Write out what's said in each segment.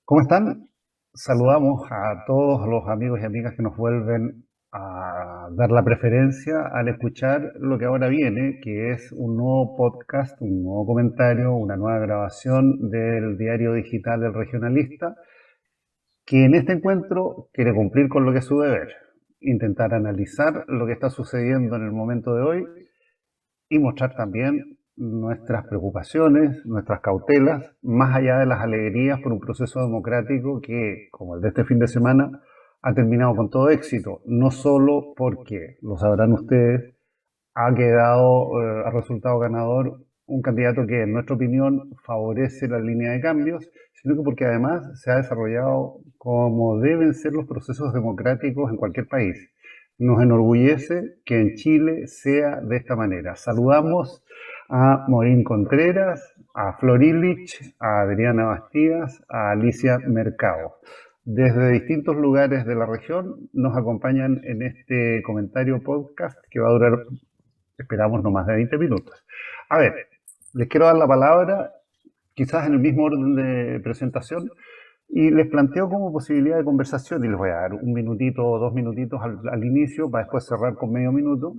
¿Cómo están? Saludamos a todos los amigos y amigas que nos vuelven a dar la preferencia al escuchar lo que ahora viene, que es un nuevo podcast, un nuevo comentario, una nueva grabación del diario digital del Regionalista, que en este encuentro quiere cumplir con lo que es su deber, intentar analizar lo que está sucediendo en el momento de hoy y mostrar también nuestras preocupaciones, nuestras cautelas, más allá de las alegrías por un proceso democrático que, como el de este fin de semana, ha terminado con todo éxito, no solo porque, lo sabrán ustedes, ha resultado ganador un candidato que, en nuestra opinión, favorece la línea de cambios, sino que porque además se ha desarrollado como deben ser los procesos democráticos en cualquier país. Nos enorgullece que en Chile sea de esta manera. Saludamos a Morín Contreras, a Flor Illich, a Adriana Bastías, a Alicia Mercado. Desde distintos lugares de la región nos acompañan en este comentario podcast que va a durar, esperamos, no más de 20 minutos. A ver, les quiero dar la palabra, quizás en el mismo orden de presentación, y les planteo como posibilidad de conversación, y les voy a dar un minutito o 2 minutitos al inicio, para después cerrar con medio minuto,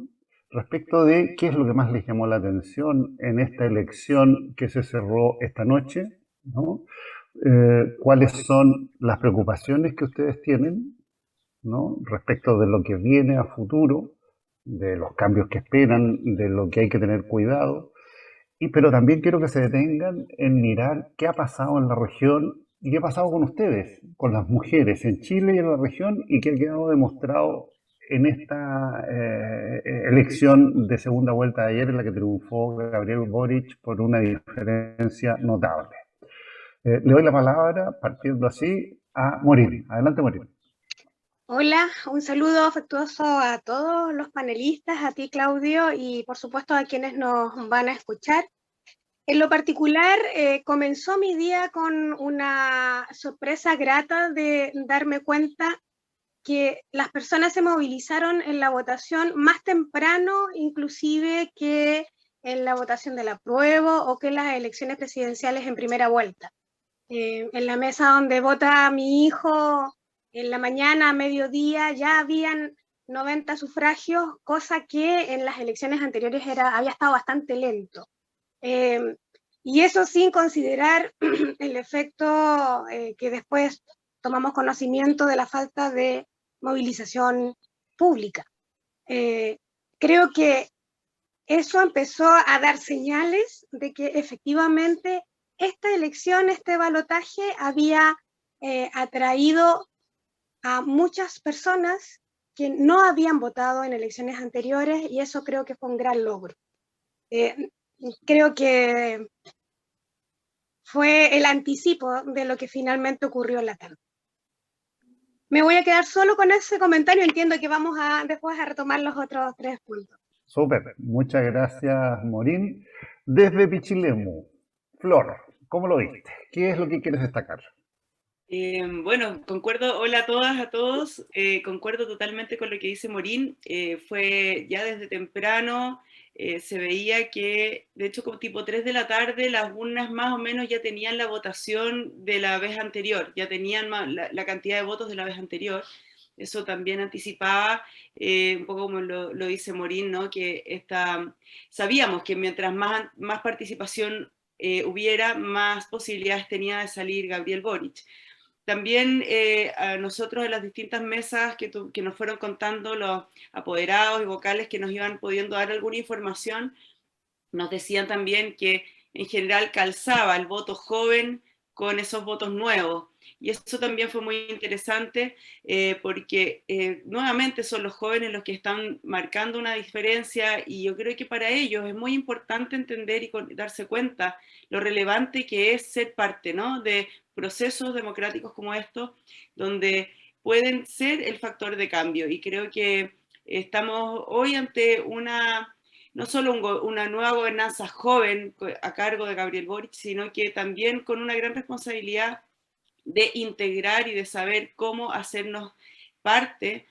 respecto de qué es lo que más les llamó la atención en esta elección que se cerró esta noche, ¿no? Cuáles son las preocupaciones que ustedes tienen, ¿no? Respecto de lo que viene a futuro, de los cambios que esperan, de lo que hay que tener cuidado, pero también quiero que se detengan en mirar qué ha pasado en la región y qué ha pasado con ustedes, con las mujeres en Chile y en la región, y qué ha quedado demostrado en esta elección de segunda vuelta de ayer, en la que triunfó Gabriel Boric por una diferencia notable. Le doy la palabra, partiendo así, a Morín. Adelante, Morín. Hola, un saludo afectuoso a todos los panelistas, a ti Claudio y por supuesto a quienes nos van a escuchar. En lo particular, comenzó mi día con una sorpresa grata de darme cuenta que las personas se movilizaron en la votación más temprano, inclusive que en la votación del apruebo o que en las elecciones presidenciales en primera vuelta. En la mesa donde vota mi hijo, en la mañana, a mediodía, ya habían 90 sufragios, cosa que en las elecciones anteriores había estado bastante lento. Y eso sin considerar el efecto que después tomamos conocimiento de la falta de movilización pública. Creo que eso empezó a dar señales de que efectivamente esta elección, este balotaje había atraído a muchas personas que no habían votado en elecciones anteriores y eso creo que fue un gran logro. Creo que fue el anticipo de lo que finalmente ocurrió en la tarde. Me voy a quedar solo con ese comentario, entiendo que vamos a después a retomar los otros 3 puntos. Súper, muchas gracias, Morín. Desde Pichilemu, Flor, ¿cómo lo viste? ¿Qué es lo que quieres destacar? Bueno, concuerdo, hola a todas, a todos, concuerdo totalmente con lo que dice Morín, fue ya desde temprano, se veía que, de hecho, como tipo 3 de la tarde, las urnas más o menos ya tenían la votación de la vez anterior, ya tenían la cantidad de votos de la vez anterior. Eso también anticipaba, un poco como lo dice Morín, ¿no? Que sabíamos que mientras más participación hubiera, más posibilidades tenía de salir Gabriel Boric. También a nosotros en las distintas mesas que nos fueron contando los apoderados y vocales que nos iban pudiendo dar alguna información, nos decían también que en general calzaba el voto joven con esos votos nuevos. Y eso también fue muy interesante porque nuevamente son los jóvenes los que están marcando una diferencia y yo creo que para ellos es muy importante entender y darse cuenta lo relevante que es ser parte, ¿no? De procesos democráticos como estos, donde pueden ser el factor de cambio. Y creo que estamos hoy ante no solo una nueva gobernanza joven a cargo de Gabriel Boric, sino que también con una gran responsabilidad de integrar y de saber cómo hacernos parte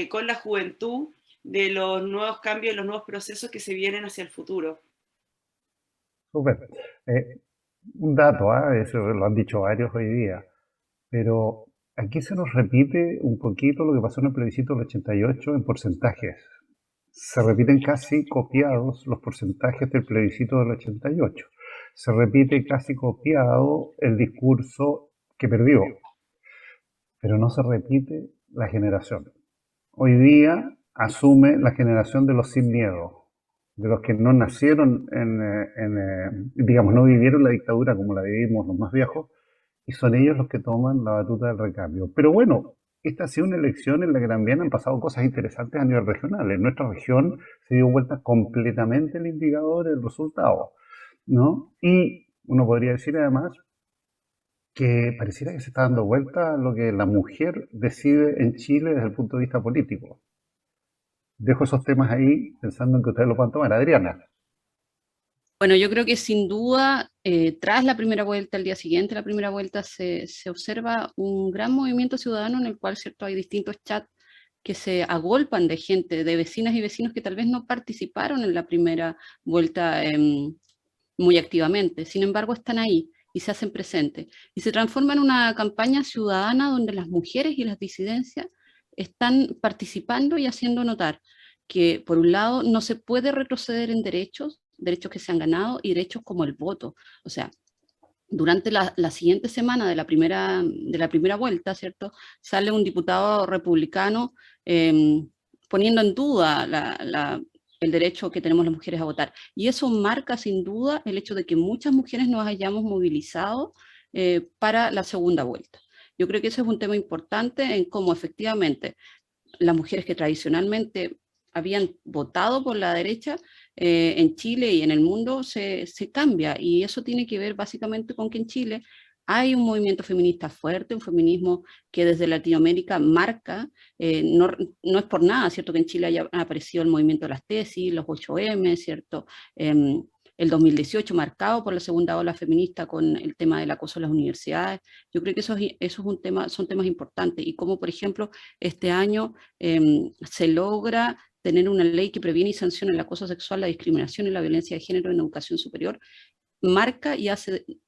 con la juventud de los nuevos cambios, los nuevos procesos que se vienen hacia el futuro. Súper. Un dato, eso lo han dicho varios hoy día. pero aquí se nos repite un poquito lo que pasó en el plebiscito del 88 en porcentajes. Se repiten casi copiados los porcentajes del plebiscito del 88. Se repite casi copiado el discurso que perdió, pero no se repite la generación. Hoy día asume la generación de los sin miedo, de los que no nacieron digamos, no vivieron la dictadura como la vivimos los más viejos, y son ellos los que toman la batuta del recambio. Pero bueno, esta ha sido una elección en la que también han pasado cosas interesantes a nivel regional. En nuestra región se dio vuelta completamente el indicador, el resultado, ¿no? Y uno podría decir además que pareciera que se está dando vuelta lo que la mujer decide en Chile desde el punto de vista político. Dejo esos temas ahí pensando en que ustedes lo puedan tomar. Adriana. Bueno, yo creo que sin duda, tras la primera vuelta, el día siguiente, la primera vuelta, se observa un gran movimiento ciudadano en el cual, ¿cierto?, hay distintos chats que se agolpan de gente, de vecinas y vecinos que tal vez no participaron en la primera vuelta muy activamente, sin embargo están ahí y se hacen presentes. Y se transforma en una campaña ciudadana donde las mujeres y las disidencias están participando y haciendo notar que, por un lado, no se puede retroceder en derechos que se han ganado y derechos como el voto. O sea, durante la siguiente semana de la primera vuelta, ¿cierto?, sale un diputado republicano poniendo en duda el derecho que tenemos las mujeres a votar. Y eso marca sin duda el hecho de que muchas mujeres nos hayamos movilizado para la segunda vuelta. Yo creo que ese es un tema importante en cómo efectivamente las mujeres que tradicionalmente habían votado por la derecha en Chile y en el mundo se cambia, y eso tiene que ver básicamente con que en Chile hay un movimiento feminista fuerte, un feminismo que desde Latinoamérica marca, no es por nada, ¿cierto?, que en Chile haya aparecido el movimiento de las tesis, los 8M, ¿cierto?, el 2018 marcado por la segunda ola feminista con el tema del acoso en las universidades. Yo creo que eso es un tema, son temas importantes, y como por ejemplo este año se logra tener una ley que previene y sanciona el acoso sexual, la discriminación y la violencia de género en educación superior, marca y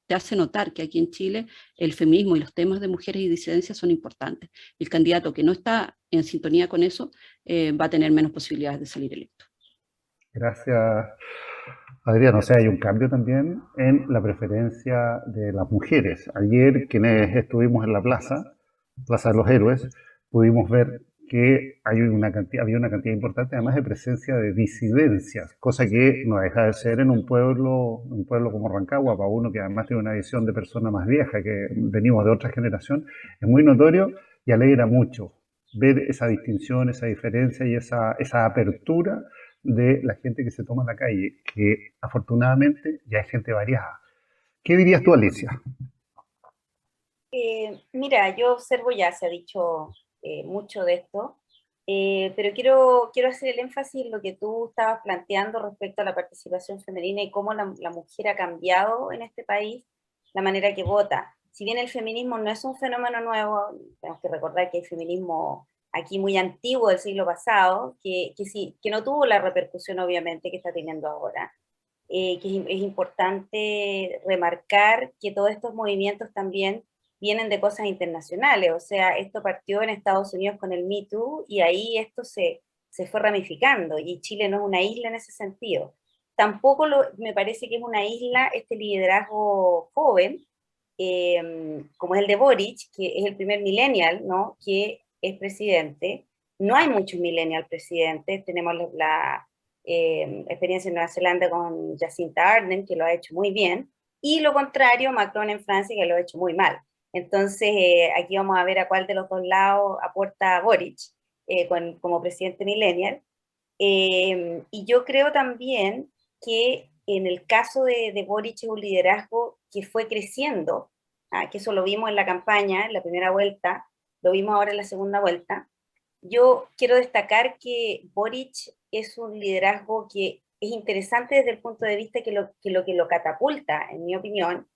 te hace notar que aquí en Chile el feminismo y los temas de mujeres y disidencias son importantes. El candidato que no está en sintonía con eso va a tener menos posibilidades de salir electo. Gracias, Adriana. O sea, hay un cambio también en la preferencia de las mujeres. Ayer, quienes estuvimos en la Plaza de los Héroes, pudimos ver que había una cantidad importante además de presencia de disidencias, cosa que no deja de ser en un pueblo como Rancagua, para uno que además tiene una visión de persona más vieja, que venimos de otra generación, es muy notorio y alegra mucho ver esa distinción, esa diferencia y esa apertura de la gente que se toma en la calle, que afortunadamente ya hay gente variada. ¿Qué dirías tú, Alicia? Mira, yo observo, ya se ha dicho mucho de esto, pero quiero hacer el énfasis en lo que tú estabas planteando respecto a la participación femenina y cómo la mujer ha cambiado en este país la manera que vota. Si bien el feminismo no es un fenómeno nuevo, tenemos que recordar que hay feminismo aquí muy antiguo del siglo pasado, que no tuvo la repercusión obviamente que está teniendo ahora. Es importante remarcar que todos estos movimientos también vienen de cosas internacionales, o sea, esto partió en Estados Unidos con el Me Too y ahí esto se fue ramificando, y Chile no es una isla en ese sentido. Tampoco me parece que es una isla este liderazgo joven, como es el de Boric, que es el primer millennial, ¿no?, que es presidente. No hay muchos millennial presidentes, tenemos la experiencia en Nueva Zelanda con Jacinta Ardern, que lo ha hecho muy bien, y lo contrario, Macron en Francia, que lo ha hecho muy mal. Entonces, aquí vamos a ver a cuál de los dos lados aporta Boric como presidente millennial. Y yo creo también que en el caso de Boric es un liderazgo que fue creciendo, que eso lo vimos en la campaña, en la primera vuelta, lo vimos ahora en la segunda vuelta. Yo quiero destacar que Boric es un liderazgo que es interesante desde el punto de vista que lo catapulta, en mi opinión,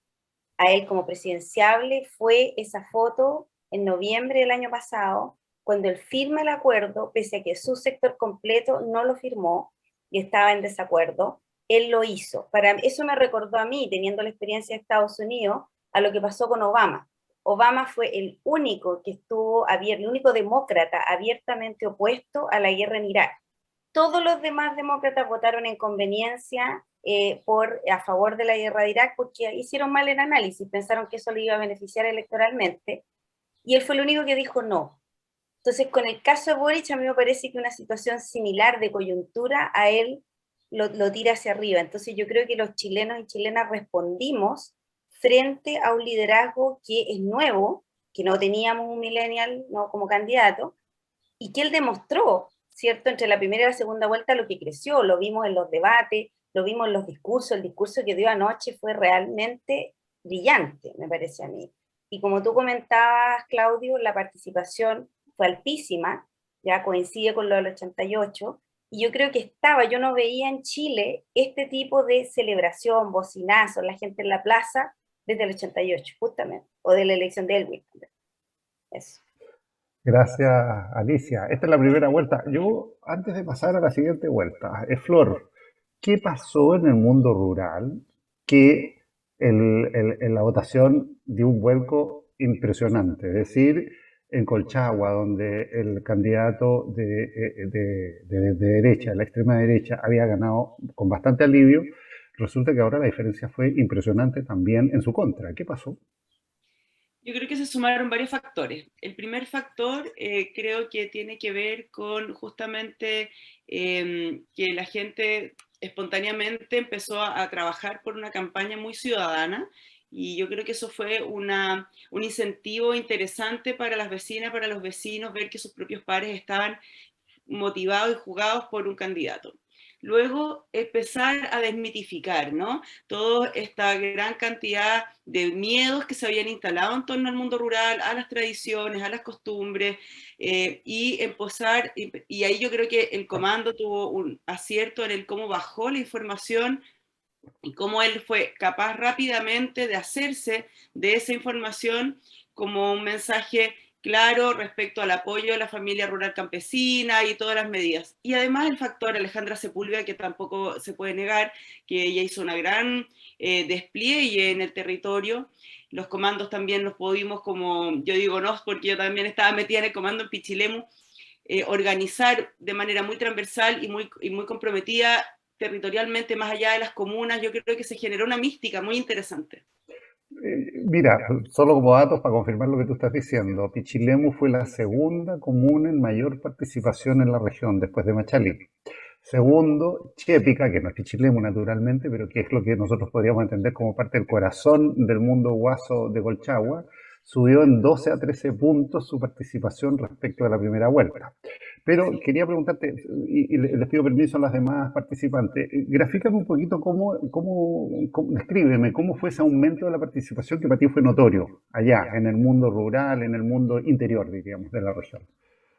a él como presidenciable fue esa foto en noviembre del año pasado, cuando él firma el acuerdo, pese a que su sector completo no lo firmó y estaba en desacuerdo, él lo hizo. Eso me recordó a mí, teniendo la experiencia de Estados Unidos, a lo que pasó con Obama. Obama fue el único que estuvo abierto, el único demócrata abiertamente opuesto a la guerra en Irak. Todos los demás demócratas votaron en conveniencia a favor de la guerra de Irak porque hicieron mal el análisis, pensaron que eso le iba a beneficiar electoralmente, y él fue el único que dijo no. Entonces, con el caso de Boric, a mí me parece que una situación similar de coyuntura a él lo tira hacia arriba. Entonces, yo creo que los chilenos y chilenas respondimos frente a un liderazgo que es nuevo, que no teníamos un millennial no, como candidato, y que él demostró, ¿cierto?, entre la primera y la segunda vuelta lo que creció, lo vimos en los debates, lo vimos en los discursos, el discurso que dio anoche fue realmente brillante, me parece a mí. Y como tú comentabas, Claudio, la participación fue altísima, ya coincide con lo del 88, y yo creo que yo no veía en Chile este tipo de celebración, bocinazo, la gente en la plaza, desde el 88, justamente, o de la elección de Elwin. Eso. Gracias, Alicia. Esta es la primera vuelta. Yo, antes de pasar a la siguiente vuelta, Flor, ¿qué pasó en el mundo rural que en la votación dio un vuelco impresionante? Es decir, en Colchagua, donde el candidato de derecha, la extrema derecha, había ganado con bastante alivio, resulta que ahora la diferencia fue impresionante también en su contra. ¿Qué pasó? Yo creo que se sumaron varios factores. El primer factor creo que tiene que ver con justamente que la gente espontáneamente empezó a trabajar por una campaña muy ciudadana, y yo creo que eso fue un incentivo interesante para las vecinas, para los vecinos, ver que sus propios pares estaban motivados y jugados por un candidato. Luego empezar a desmitificar, ¿no?, toda esta gran cantidad de miedos que se habían instalado en torno al mundo rural, a las tradiciones, a las costumbres, y empezar, y ahí yo creo que el comando tuvo un acierto en el cómo bajó la información y cómo él fue capaz rápidamente de hacerse de esa información como un mensaje claro respecto al apoyo de la familia rural campesina y todas las medidas. Y además el factor Alejandra Sepúlveda, que tampoco se puede negar, que ella hizo una gran despliegue en el territorio. Los comandos también los pudimos, como yo digo, no, porque yo también estaba metida en el comando en Pichilemu, organizar de manera muy transversal y muy comprometida territorialmente, más allá de las comunas. Yo creo que se generó una mística muy interesante. Mira, solo como datos para confirmar lo que tú estás diciendo, Pichilemu fue la segunda comuna en mayor participación en la región, después de Machalí. Segundo, Chépica, que no es Pichilemu naturalmente, pero que es lo que nosotros podríamos entender como parte del corazón del mundo guaso de Colchagua, subió en 12 a 13 puntos su participación respecto a la primera vuelta. Pero quería preguntarte, y les pido permiso a las demás participantes, grafícame un poquito descríbeme cómo fue ese aumento de la participación que para ti fue notorio allá, en el mundo rural, en el mundo interior, diríamos, de la región.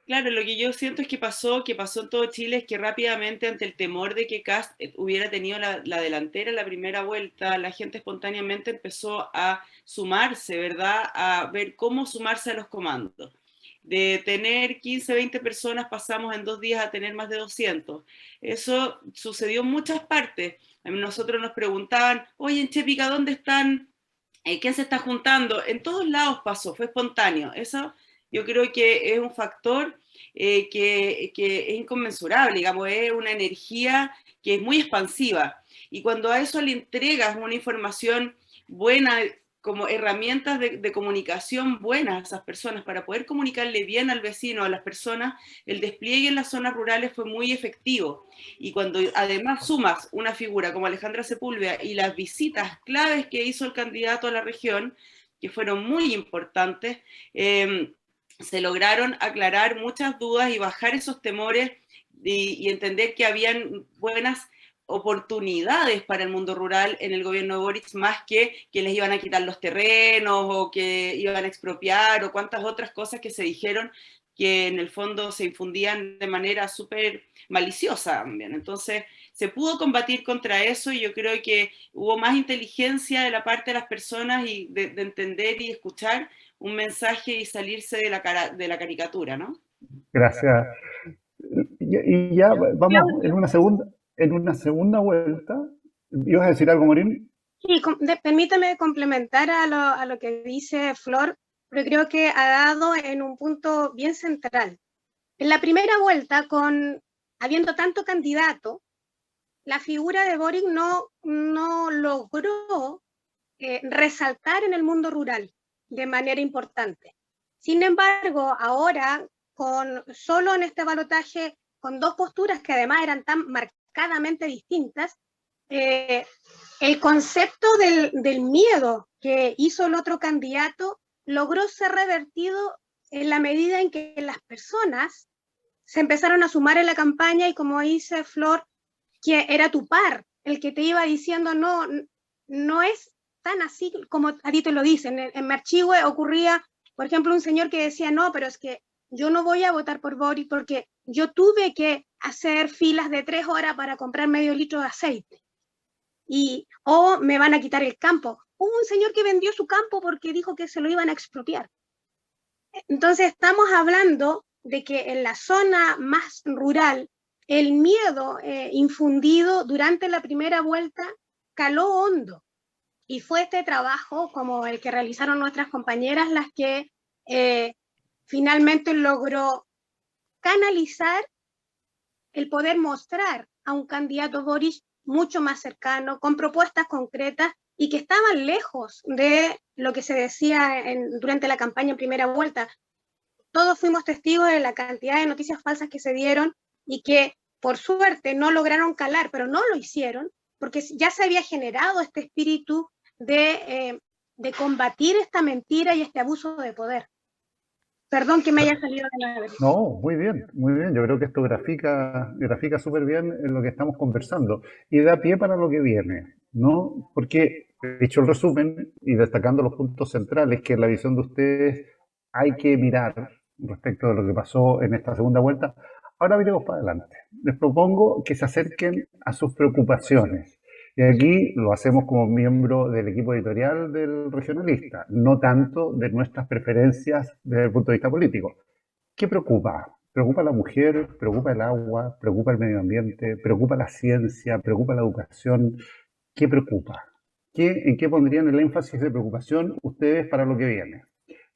Claro, lo que yo siento es que pasó en todo Chile, es que rápidamente, ante el temor de que Kast hubiera tenido la delantera en la primera vuelta, la gente espontáneamente empezó a sumarse, ¿verdad?, a ver cómo sumarse a los comandos. De tener 15, 20 personas, pasamos en 2 días a tener más de 200. Eso sucedió en muchas partes. A nosotros nos preguntaban, oye, en Chépica, ¿dónde están? ¿Quién se está juntando? En todos lados pasó, fue espontáneo. Eso yo creo que es un factor que es inconmensurable, digamos, es una energía que es muy expansiva. Y cuando a eso le entregas una información buena, como herramientas de comunicación buenas a esas personas para poder comunicarle bien al vecino, a las personas, el despliegue en las zonas rurales fue muy efectivo. Y cuando además sumas una figura como Alejandra Sepúlveda y las visitas claves que hizo el candidato a la región, que fueron muy importantes, se lograron aclarar muchas dudas y bajar esos temores y entender que habían buenas oportunidades para el mundo rural en el gobierno de Boric, más que les iban a quitar los terrenos o que iban a expropiar o cuantas otras cosas que se dijeron que en el fondo se infundían de manera súper maliciosa también. Entonces se pudo combatir contra eso y yo creo que hubo más inteligencia de la parte de las personas y de entender y escuchar un mensaje y salirse de la caricatura, ¿no? Gracias. Y ya vamos en una segunda vuelta. ¿Ibas a decir algo, Morín? Sí, permítame complementar a lo que dice Flor. pero creo que ha dado en un punto bien central. En la primera vuelta, habiendo tanto candidato, la figura de Boric no logró resaltar en el mundo rural de manera importante. Sin embargo, ahora, solo en este balotaje, con dos posturas que además eran tan marcadamente distintas, el concepto del miedo que hizo el otro candidato logró ser revertido en la medida en que las personas se empezaron a sumar en la campaña y, como dice Flor, que era tu par el que te iba diciendo no es tan así como a ti te lo dicen. En Marchihue ocurría, por ejemplo, un señor que decía, no, pero es que yo no voy a votar por Boric porque yo tuve que hacer filas de 3 horas para comprar medio litro de aceite. O me van a quitar el campo. Hubo un señor que vendió su campo porque dijo que se lo iban a expropiar. Entonces estamos hablando de que en la zona más rural el miedo infundido durante la primera vuelta caló hondo. Y fue este trabajo, como el que realizaron nuestras compañeras, las que finalmente logró canalizar el poder mostrar a un candidato Boric mucho más cercano, con propuestas concretas y que estaban lejos de lo que se decía durante la campaña en primera vuelta. Todos fuimos testigos de la cantidad de noticias falsas que se dieron y que por suerte no lograron calar, pero no lo hicieron, porque ya se había generado este espíritu de combatir esta mentira y este abuso de poder. Perdón que me haya salido de la verdad. No, muy bien, muy bien. Yo creo que esto grafica súper bien en lo que estamos conversando y da pie para lo que viene, ¿no? Porque, hecho el resumen y destacando los puntos centrales que en la visión de ustedes hay que mirar respecto de lo que pasó en esta segunda vuelta, ahora miremos para adelante. Les propongo que se acerquen a sus preocupaciones. Y aquí lo hacemos como miembro del equipo editorial del Regionalista, no tanto de nuestras preferencias desde el punto de vista político. ¿Qué preocupa? ¿Preocupa la mujer? ¿Preocupa el agua? ¿Preocupa el medio ambiente? ¿Preocupa la ciencia? ¿Preocupa la educación? ¿Qué preocupa? ¿En qué pondrían el énfasis de preocupación ustedes para lo que viene?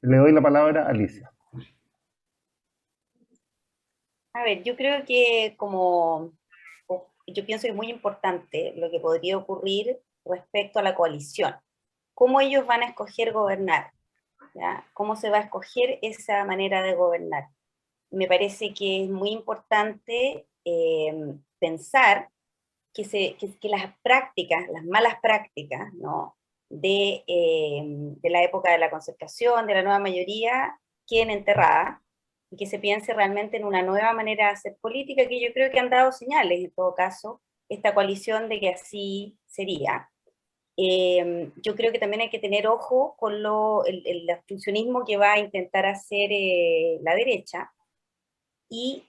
Le doy la palabra a Alicia. A ver, yo creo que yo pienso que es muy importante lo que podría ocurrir respecto a la coalición. ¿Cómo ellos van a escoger gobernar? ¿Ya? ¿Cómo se va a escoger esa manera de gobernar? Me parece que es muy importante pensar que las prácticas, las malas prácticas, ¿no? de la época de la concertación, de la nueva mayoría, queden enterradas y que se piense realmente en una nueva manera de hacer política, que yo creo que han dado señales, en todo caso, esta coalición de que así sería. Yo creo que también hay que tener ojo con el abstencionismo que va a intentar hacer la derecha, y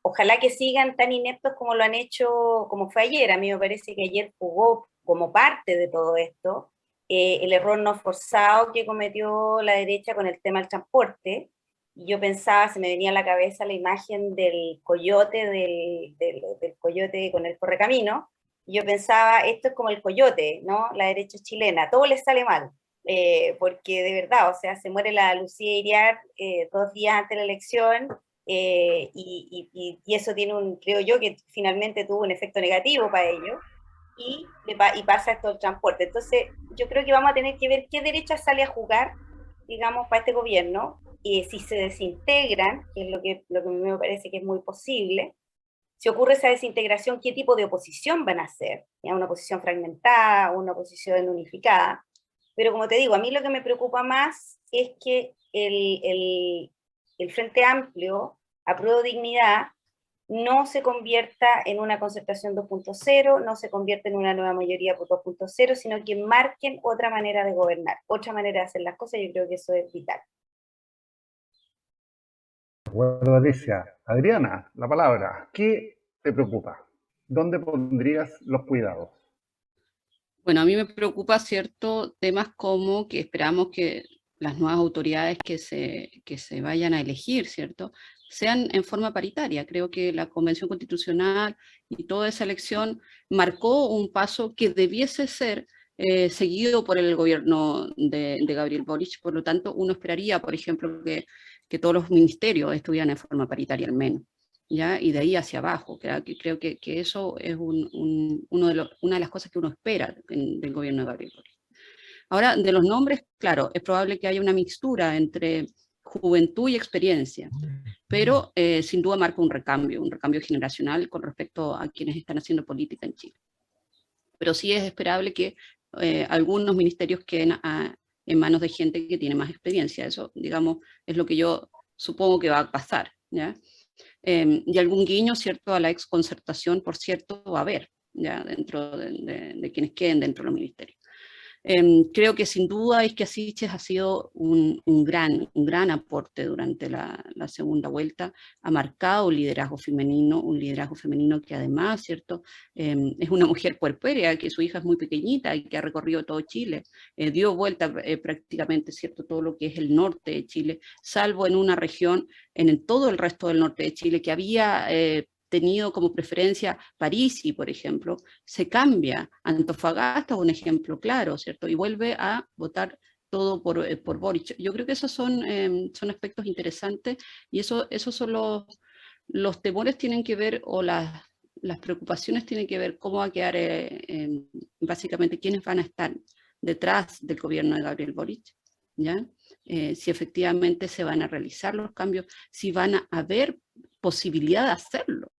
ojalá que sigan tan ineptos como lo han hecho, como fue ayer. A mí me parece que ayer jugó como parte de todo esto el error no forzado que cometió la derecha con el tema del transporte. Y yo pensaba, se me venía a la cabeza la imagen del coyote, del coyote con el correcamino, y yo pensaba, esto es como el coyote, ¿no? La derecha chilena, todo les sale mal. Porque de verdad, o sea, se muere la Lucía Iriar 2 días antes de la elección, y eso tiene creo yo que finalmente tuvo un efecto negativo para ellos, y pasa esto del transporte. Entonces, yo creo que vamos a tener que ver qué derecha sale a jugar, digamos, para este gobierno, y si se desintegran, que es lo que a mí me parece que es muy posible. Si ocurre esa desintegración, ¿qué tipo de oposición van a hacer? ¿Ya? ¿Una oposición fragmentada, una oposición unificada? Pero como te digo, a mí lo que me preocupa más es que el Frente Amplio, Apruebo Dignidad, no se convierta en una concertación 2.0, no se convierta en una nueva mayoría 2.0, sino que marquen otra manera de gobernar, otra manera de hacer las cosas. Yo creo que eso es vital. De acuerdo, Alicia. Adriana, la palabra. ¿Qué te preocupa? ¿Dónde pondrías los cuidados? Bueno, a mí me preocupa ciertos temas como que esperamos que las nuevas autoridades que se vayan a elegir, ¿cierto?, sean en forma paritaria. Creo que la Convención Constitucional y toda esa elección marcó un paso que debiese ser seguido por el gobierno de Gabriel Boric. Por lo tanto, uno esperaría, por ejemplo, que todos los ministerios estuvieran en forma paritaria al menos, ¿ya? Y de ahí hacia abajo. Creo que eso es una de las cosas que uno espera del gobierno de Gabriel Boric. Ahora, de los nombres, claro, es probable que haya una mixtura entre juventud y experiencia, pero sin duda marca un recambio generacional con respecto a quienes están haciendo política en Chile. Pero sí es esperable que algunos ministerios queden en manos de gente que tiene más experiencia. Eso, digamos, es lo que yo supongo que va a pasar, ¿ya? Y algún guiño, ¿cierto?, a la exconcertación, por cierto, va a haber, ¿ya?, dentro de quienes queden dentro de los ministerios. Creo que sin duda Isquia Siches ha sido un gran aporte durante la segunda vuelta, ha marcado un liderazgo femenino que además, ¿cierto?, es una mujer puerperia, que su hija es muy pequeñita y que ha recorrido todo Chile, dio vuelta prácticamente, ¿cierto?, todo lo que es el norte de Chile, salvo en una región, en todo el resto del norte de Chile, que había tenido como preferencia París, y por ejemplo, se cambia. Antofagasta es un ejemplo claro, ¿cierto? Y vuelve a votar todo por Boric. Yo creo que esos son aspectos interesantes, y esos son los temores tienen que ver, o las preocupaciones tienen que ver cómo va a quedar, básicamente, quiénes van a estar detrás del gobierno de Gabriel Boric, ¿ya? Si efectivamente se van a realizar los cambios, si van a haber posibilidad de hacerlo.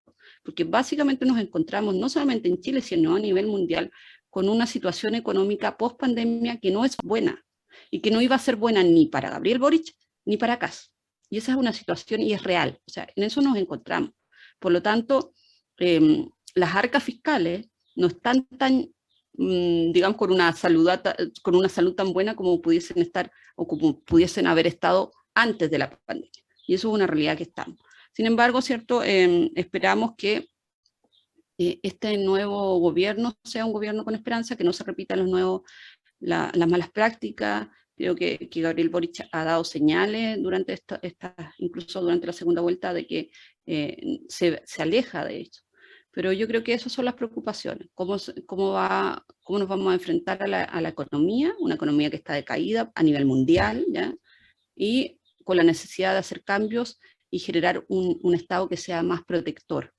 Porque básicamente nos encontramos, no solamente en Chile, sino a nivel mundial, con una situación económica post-pandemia que no es buena, y que no iba a ser buena ni para Gabriel Boric, ni para Kast. Y esa es una situación, y es real, o sea, en eso nos encontramos. Por lo tanto, las arcas fiscales no están tan, digamos, con una salud tan buena como pudiesen estar, o como pudiesen haber estado antes de la pandemia. Y eso es una realidad que estamos. Sin embargo, ¿cierto?, esperamos que este nuevo gobierno sea un gobierno con esperanza, que no se repitan las malas prácticas. Creo que Gabriel Boric ha dado señales durante incluso durante la segunda vuelta, de que se aleja de esto. Pero yo creo que esas son las preocupaciones. ¿Cómo nos vamos a enfrentar a la economía? Una economía que está decaída a nivel mundial, ¿ya? Y con la necesidad de hacer cambios y generar un Estado que sea más protector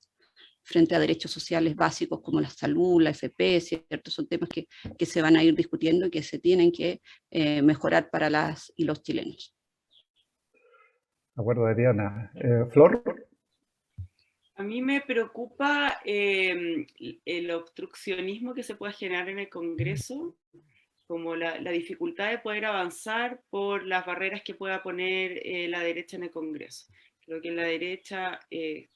frente a derechos sociales básicos como la salud, la FP, ¿cierto? Son temas que se van a ir discutiendo y que se tienen que mejorar para las y los chilenos. De acuerdo, Adriana. Flor. A mí me preocupa el obstruccionismo que se pueda generar en el Congreso, como la dificultad de poder avanzar por las barreras que pueda poner la derecha en el Congreso. Creo que la derecha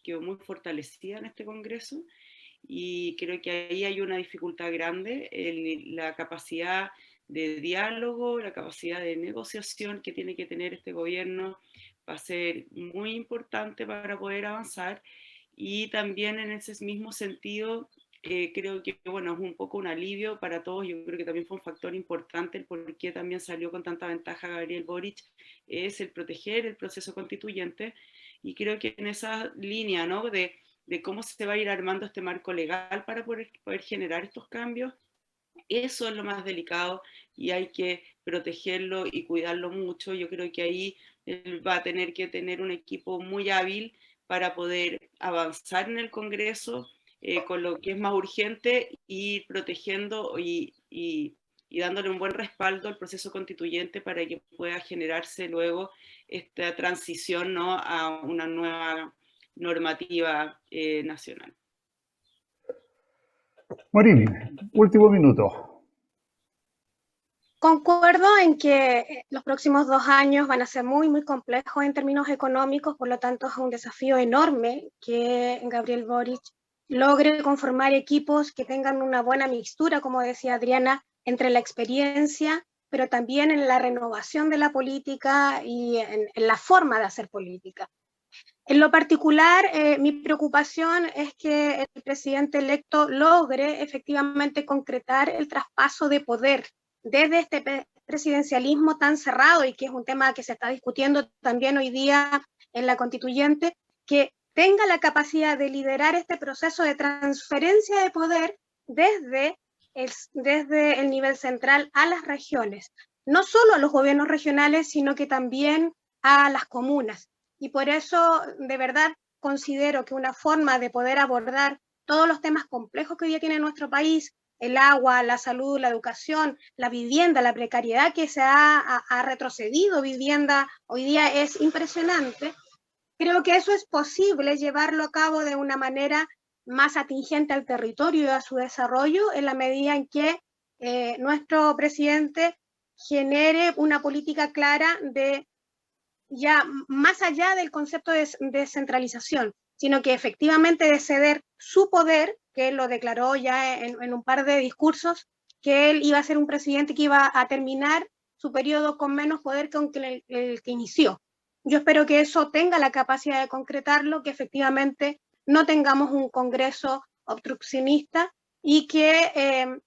quedó muy fortalecida en este Congreso, y creo que ahí hay una dificultad grande, la capacidad de diálogo, la capacidad de negociación que tiene que tener este gobierno va a ser muy importante para poder avanzar. Y también en ese mismo sentido, creo que, bueno, es un poco un alivio para todos. Yo creo que también fue un factor importante el por qué también salió con tanta ventaja Gabriel Boric, es el proteger el proceso constituyente. Y creo que en esa línea, ¿no?, de cómo se va a ir armando este marco legal para poder generar estos cambios, eso es lo más delicado, y hay que protegerlo y cuidarlo mucho. Yo creo que ahí él va a tener que tener un equipo muy hábil para poder avanzar en el Congreso con lo que es más urgente, ir protegiendo y dándole un buen respaldo al proceso constituyente para que pueda generarse luego esta transición, ¿no?, a una nueva normativa nacional. Morín, último minuto. Concuerdo en que los próximos 2 años van a ser muy, muy complejos en términos económicos, por lo tanto es un desafío enorme que Gabriel Boric logre conformar equipos que tengan una buena mixtura, como decía Adriana, entre la experiencia, pero también en la renovación de la política y en la forma de hacer política. En lo particular, mi preocupación es que el presidente electo logre efectivamente concretar el traspaso de poder desde este presidencialismo tan cerrado, y que es un tema que se está discutiendo también hoy día en la constituyente, que tenga la capacidad de liderar este proceso de transferencia de poder desde desde el nivel central a las regiones, no solo a los gobiernos regionales, sino que también a las comunas. Y por eso, de verdad, considero que una forma de poder abordar todos los temas complejos que hoy día tiene nuestro país, el agua, la salud, la educación, la vivienda, la precariedad que se ha retrocedido, vivienda hoy día es impresionante. Creo que eso es posible llevarlo a cabo de una manera más atingente al territorio y a su desarrollo en la medida en que nuestro presidente genere una política clara de ya más allá del concepto de descentralización, sino que efectivamente de ceder su poder, que él lo declaró ya en un par de discursos, que él iba a ser un presidente que iba a terminar su periodo con menos poder que el que inició. Yo espero que eso tenga la capacidad de concretarlo, que efectivamente no tengamos un Congreso obstruccionista y que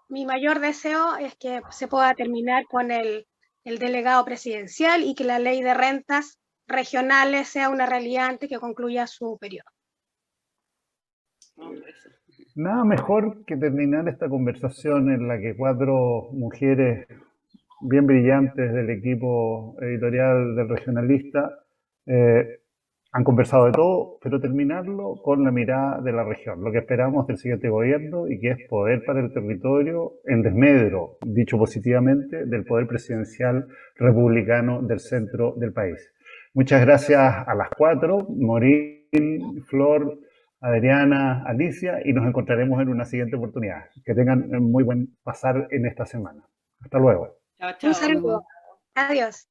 mi mayor deseo es que se pueda terminar con el delegado presidencial y que la ley de rentas regionales sea una realidad antes que concluya su periodo. Nada mejor que terminar esta conversación en la que 4 mujeres bien brillantes del equipo editorial del Regionalista han conversado de todo, pero terminarlo con la mirada de la región, lo que esperamos del siguiente gobierno y que es poder para el territorio en desmedro, dicho positivamente, del poder presidencial republicano del centro del país. Muchas gracias a las 4, Morín, Flor, Adriana, Alicia, y nos encontraremos en una siguiente oportunidad. Que tengan muy buen pasar en esta semana. Hasta luego. Chao, chao. Un saludo. Adiós.